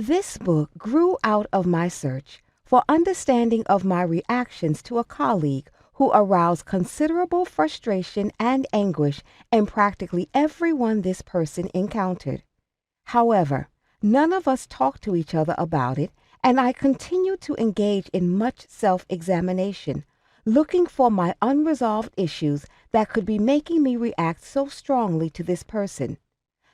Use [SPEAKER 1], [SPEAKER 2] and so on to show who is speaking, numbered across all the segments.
[SPEAKER 1] This book grew out of my search for understanding of my reactions to a colleague who aroused considerable frustration and anguish in practically everyone this person encountered. However, none of us talked to each other about it, and I continued to engage in much self-examination, looking for my unresolved issues that could be making me react so strongly to this person.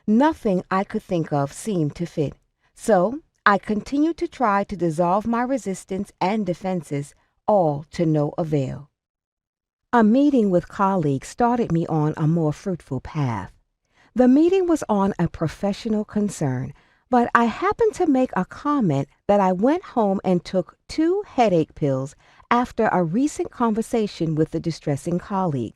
[SPEAKER 1] Nothing I could think of seemed to fit, so I continued to try to dissolve my resistance and defenses, all to no avail. A meeting with colleagues started me on a more fruitful path. The meeting was on a professional concern, but I happened to make a comment that I went home and took 2 headache pills after a recent conversation with the distressing colleague.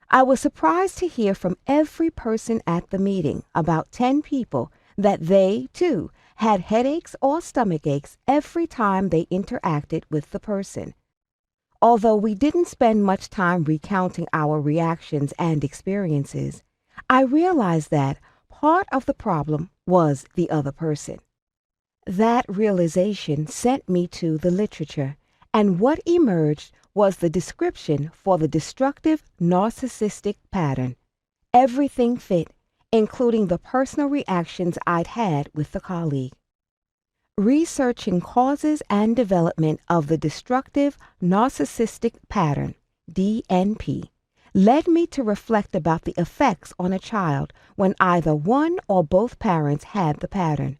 [SPEAKER 1] I was surprised to hear from every person at the meeting, about 10 people, that they, too, had headaches or stomach aches every time they interacted with the person. Although we didn't spend much time recounting our reactions and experiences, I realized that part of the problem was the other person. That realization sent me to the literature, and what emerged was the description for the destructive narcissistic pattern. Everything fit, including the personal reactions I'd had with the colleague. Researching causes and development of the destructive narcissistic pattern, DNP, led me to reflect about the effects on a child when either one or both parents had the pattern.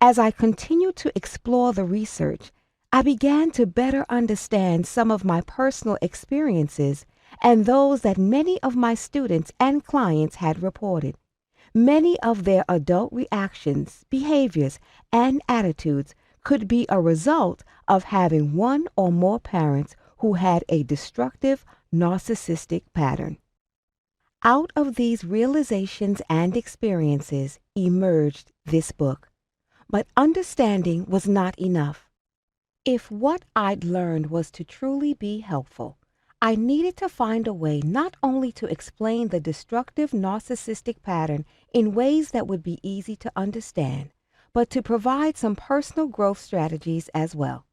[SPEAKER 1] As I continued to explore the research, I began to better understand some of my personal experiences and those that many of my students and clients had reported. Many of their adult reactions, behaviors, and attitudes could be a result of having one or more parents who had a destructive narcissistic pattern. Out of these realizations and experiences emerged this book. But understanding was not enough. If what I'd learned was to truly be helpful, I needed to find a way not only to explain the destructive narcissistic pattern in ways that would be easy to understand, but to provide some personal growth strategies as well.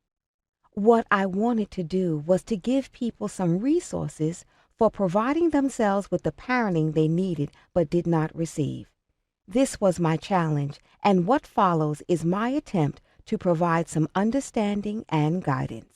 [SPEAKER 1] What I wanted to do was to give people some resources for providing themselves with the parenting they needed but did not receive. This was my challenge, and what follows is my attempt to provide some understanding and guidance.